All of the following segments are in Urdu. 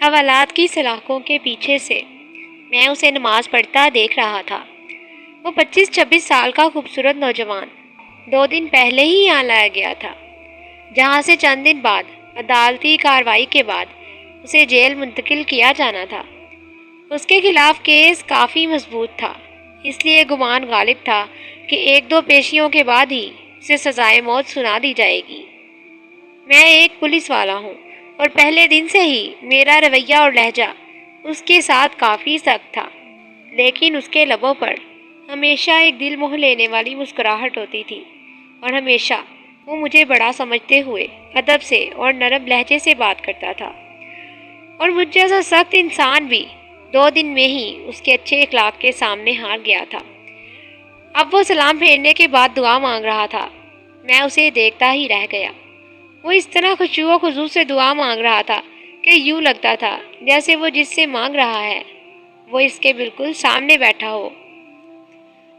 حوالات کی سلاخوں کے پیچھے سے میں اسے نماز پڑھتا دیکھ رہا تھا۔ وہ 25-26 سال کا خوبصورت نوجوان 2 دن پہلے ہی یہاں لایا گیا تھا، جہاں سے چند دن بعد عدالتی کارروائی کے بعد اسے جیل منتقل کیا جانا تھا۔ اس کے خلاف کیس کافی مضبوط تھا، اس لیے گمان غالب تھا کہ 1-2 پیشیوں کے بعد ہی اسے سزائے موت سنا دی جائے گی۔ میں ایک پولیس والا ہوں اور پہلے دن سے ہی میرا رویہ اور لہجہ اس کے ساتھ کافی سخت تھا، لیکن اس کے لبوں پر ہمیشہ ایک دل موہ لینے والی مسکراہٹ ہوتی تھی، اور ہمیشہ وہ مجھے بڑا سمجھتے ہوئے ادب سے اور نرم لہجے سے بات کرتا تھا، اور مجھ جیسا سخت انسان بھی 2 دن میں ہی اس کے اچھے اخلاق کے سامنے ہار گیا تھا۔ اب وہ سلام پھیرنے کے بعد دعا مانگ رہا تھا۔ میں اسے دیکھتا ہی رہ گیا۔ وہ اس طرح خشوع و خضوع سے دعا مانگ رہا تھا کہ یوں لگتا تھا جیسے وہ جس سے مانگ رہا ہے وہ اس کے بالکل سامنے بیٹھا ہو۔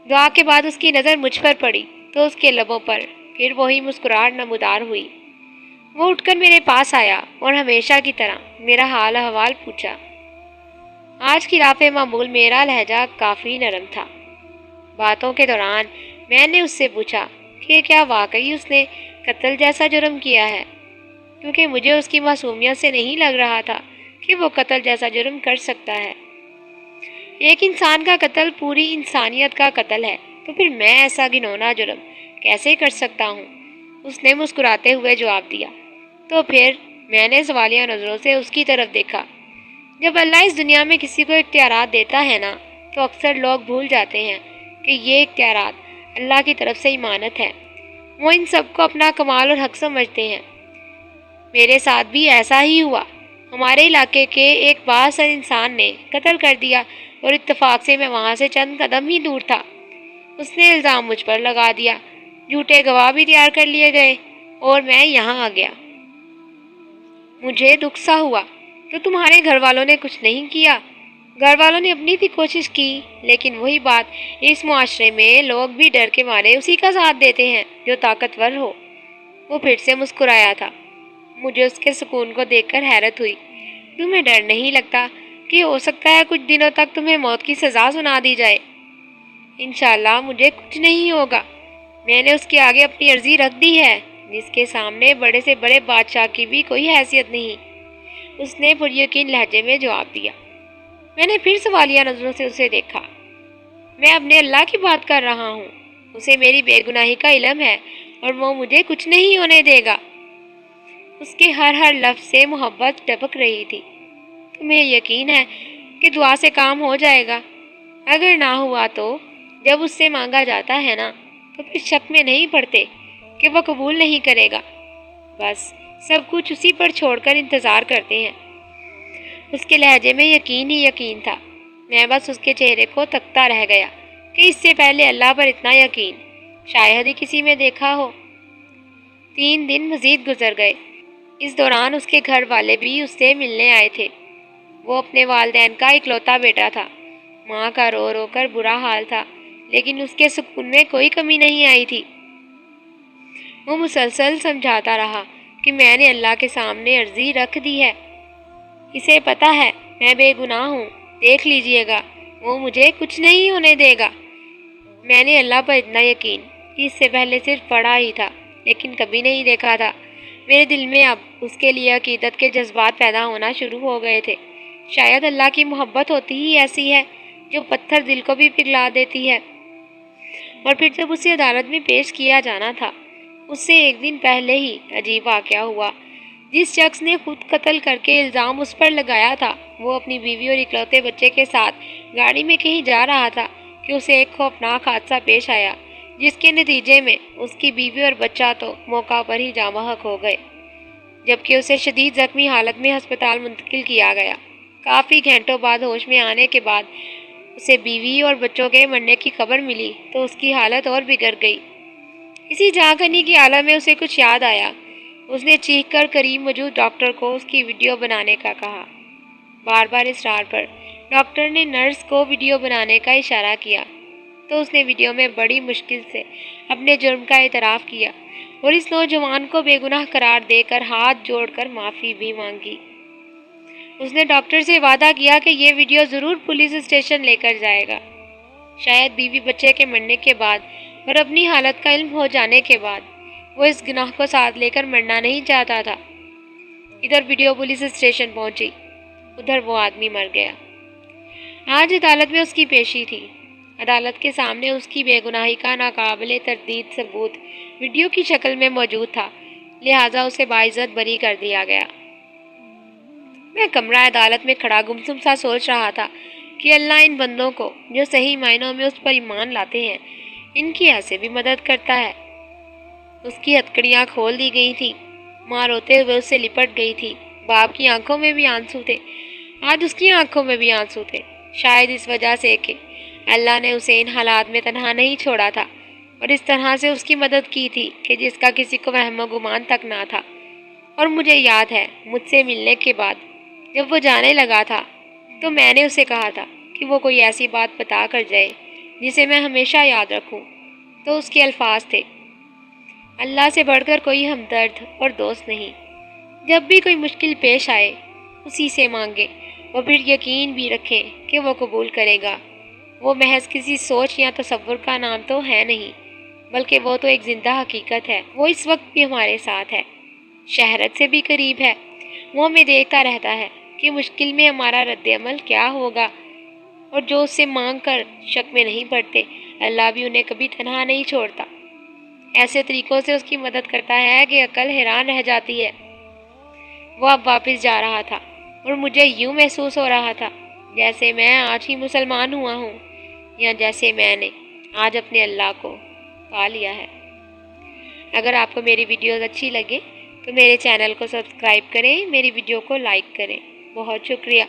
دعا کے بعد اس کی نظر مجھ پر پڑی تو اس کے لبوں پر پھر وہی مسکراہٹ نمودار ہوئی۔ وہ اٹھ کر میرے پاس آیا اور ہمیشہ کی طرح میرا حال احوال پوچھا۔ آج خلاف معمول میرا لہجہ کافی نرم تھا۔ باتوں کے دوران میں نے اس سے پوچھا کہ کیا واقعی اس نے قتل جیسا جرم کیا ہے، کیونکہ مجھے اس کی معصومیت سے نہیں لگ رہا تھا کہ وہ قتل جیسا جرم کر سکتا ہے۔ ایک انسان کا قتل پوری انسانیت کا قتل ہے، تو پھر میں ایسا گھناؤنا جرم کیسے کر سکتا ہوں؟ اس نے مسکراتے ہوئے جواب دیا۔ تو پھر میں نے سوالیہ نظروں سے اس کی طرف دیکھا۔ جب اللہ اس دنیا میں کسی کو اختیارات دیتا ہے نا، تو اکثر لوگ بھول جاتے ہیں کہ یہ اختیارات اللہ کی طرف سے امانت ہے۔ وہ ان سب کو اپنا کمال اور حق سمجھتے ہیں۔ میرے ساتھ بھی ایسا ہی ہوا۔ ہمارے علاقے کے ایک بااثر انسان نے قتل کر دیا اور اتفاق سے میں وہاں سے چند قدم ہی دور تھا۔ اس نے الزام مجھ پر لگا دیا، جھوٹے گواہ بھی تیار کر لیے گئے اور میں یہاں آ گیا۔ مجھے دکھ سا ہوا۔ تو تمہارے گھر والوں نے کچھ نہیں کیا؟ گھر والوں نے اپنی بھی کوشش کی، لیکن وہی بات، اس معاشرے میں لوگ بھی ڈر کے مارے اسی کا ساتھ دیتے ہیں جو طاقتور ہو۔ وہ پھر سے مسکرایا تھا۔ مجھے اس کے سکون کو دیکھ کر حیرت ہوئی۔ تمہیں ڈر نہیں لگتا کہ ہو سکتا ہے کچھ دنوں تک تمہیں موت کی سزا سنا دی جائے؟ انشاءاللہ مجھے کچھ نہیں ہوگا۔ میں نے اس کے آگے اپنی عرضی رکھ دی ہے، جس کے سامنے بڑے سے بڑے بادشاہ کی بھی کوئی حیثیت نہیں، اس نے پر یقین لہجے میں جواب دیا۔ میں نے پھر سوالیہ نظروں سے اسے دیکھا۔ میں اپنے اللہ کی بات کر رہا ہوں، اسے میری بے گناہی کا علم ہے اور وہ مجھے کچھ نہیں ہونے دے گا۔ اس کے ہر لفظ سے محبت ٹپک رہی تھی۔ تمہیں یقین ہے کہ دعا سے کام ہو جائے گا؟ اگر نہ ہوا تو جب اس سے مانگا جاتا ہے نا، تو پھر شک میں نہیں پڑتے کہ وہ قبول نہیں کرے گا۔ بس سب کچھ اسی پر چھوڑ کر انتظار کرتے ہیں۔ اس کے لہجے میں یقین ہی یقین تھا۔ میں بس اس کے چہرے کو تکتا رہ گیا کہ اس سے پہلے اللہ پر اتنا یقین شاید ہی کسی میں دیکھا ہو۔ 3 دن مزید گزر گئے۔ اس دوران اس کے گھر والے بھی اس سے ملنے آئے تھے۔ وہ اپنے والدین کا اکلوتا بیٹا تھا۔ ماں کا رو رو کر برا حال تھا، لیکن اس کے سکون میں کوئی کمی نہیں آئی تھی۔ وہ مسلسل سمجھاتا رہا کہ میں نے اللہ کے سامنے عرضی رکھ دی ہے، اسے پتہ ہے میں بے گناہ ہوں، دیکھ لیجئے گا، وہ مجھے کچھ نہیں ہونے دے گا۔ میں نے اللہ پر اتنا یقین کہ اس سے پہلے صرف پڑھا ہی تھا، لیکن کبھی نہیں دیکھا تھا۔ میرے دل میں اب اس کے لیے عقیدت کے جذبات پیدا ہونا شروع ہو گئے تھے۔ شاید اللہ کی محبت ہوتی ہی ایسی ہے جو پتھر دل کو بھی پگھلا دیتی ہے۔ اور پھر جب اسے عدالت میں پیش کیا جانا تھا، اس سے 1 دن پہلے ہی عجیب واقعہ ہوا۔ جس شخص نے خود قتل کر کے الزام اس پر لگایا تھا، وہ اپنی بیوی اور اکلوتے بچے کے ساتھ گاڑی میں کہیں جا رہا تھا کہ اسے ایک خوفناک حادثہ پیش آیا، جس کے نتیجے میں اس کی بیوی اور بچہ تو موقع پر ہی جاں بحق ہو گئے، جبکہ اسے شدید زخمی حالت میں ہسپتال منتقل کیا گیا۔ کافی گھنٹوں بعد ہوش میں آنے کے بعد اسے بیوی اور بچوں کے مرنے کی خبر ملی تو اس کی حالت اور بگڑ گئی۔ اسی جاں کنی کی حالت میں اسے کچھ یاد آیا۔ اس نے چیخ کر قریب موجود ڈاکٹر کو اس کی ویڈیو بنانے کا کہا۔ بار بار اصرار پر ڈاکٹر نے نرس کو ویڈیو بنانے کا اشارہ کیا تو اس نے ویڈیو میں بڑی مشکل سے اپنے جرم کا اعتراف کیا اور اس نوجوان کو بے گناہ قرار دے کر ہاتھ جوڑ کر معافی بھی مانگی۔ اس نے ڈاکٹر سے وعدہ کیا کہ یہ ویڈیو ضرور پولیس اسٹیشن لے کر جائے گا۔ شاید بیوی بچے کے مرنے کے بعد اور اپنی حالت کا علم ہو جانے کے بعد وہ اس گناہ کو ساتھ لے کر مرنا نہیں چاہتا تھا۔ ادھر ویڈیو پولیس اسٹیشن پہنچی، ادھر وہ آدمی مر گیا۔ آج عدالت میں اس کی پیشی تھی۔ عدالت کے سامنے اس کی بے گناہی کا ناقابل تردید ثبوت ویڈیو کی شکل میں موجود تھا، لہٰذا اسے باعزت بری کر دیا گیا۔ میں کمرہ عدالت میں کھڑا گمسم سا سوچ رہا تھا کہ اللہ ان بندوں کو جو صحیح معنوں میں اس پر ایمان لاتے ہیں ان کی ایسے بھی مدد کرتا ہے۔ اس کی ہتکڑیاں کھول دی گئی تھیں، ماں روتے ہوئے اس سے لپٹ گئی تھی۔ باپ کی آنکھوں میں بھی آنسو تھے، آج اس کی آنکھوں میں بھی آنسو تھے، شاید اس وجہ سے کہ اللہ نے اسے ان حالات میں تنہا نہیں چھوڑا تھا اور اس طرح سے اس کی مدد کی تھی کہ جس کا کسی کو وہم و گمان تک نہ تھا۔ اور مجھے یاد ہے مجھ سے ملنے کے بعد جب وہ جانے لگا تھا تو میں نے اسے کہا تھا کہ وہ کوئی ایسی بات بتا کر جائے جسے میں ہمیشہ یاد رکھوں، تو اس کے الفاظ تھے، اللہ سے بڑھ کر کوئی ہمدرد اور دوست نہیں، جب بھی کوئی مشکل پیش آئے اسی سے مانگے، اور پھر یقین بھی رکھیں کہ وہ قبول کرے گا۔ وہ محض کسی سوچ یا تصور کا نام تو ہے نہیں، بلکہ وہ تو ایک زندہ حقیقت ہے۔ وہ اس وقت بھی ہمارے ساتھ ہے، شہرت سے بھی قریب ہے۔ وہ ہمیں دیکھتا رہتا ہے کہ مشکل میں ہمارا رد عمل کیا ہوگا، اور جو اس سے مانگ کر شک میں نہیں پڑتے اللہ بھی انہیں کبھی تنہا نہیں چھوڑتا۔ ایسے طریقوں سے اس کی مدد کرتا ہے کہ عقل حیران رہ جاتی ہے۔ وہ اب واپس جا رہا تھا اور مجھے یوں محسوس ہو رہا تھا جیسے میں آج ہی مسلمان ہوا ہوں، یا جیسے میں نے آج اپنے اللہ کو پا لیا ہے۔ اگر آپ کو میری ویڈیوز اچھی لگے تو میرے چینل کو سبسکرائب کریں، میری ویڈیو کو لائک کریں۔ بہت شکریہ۔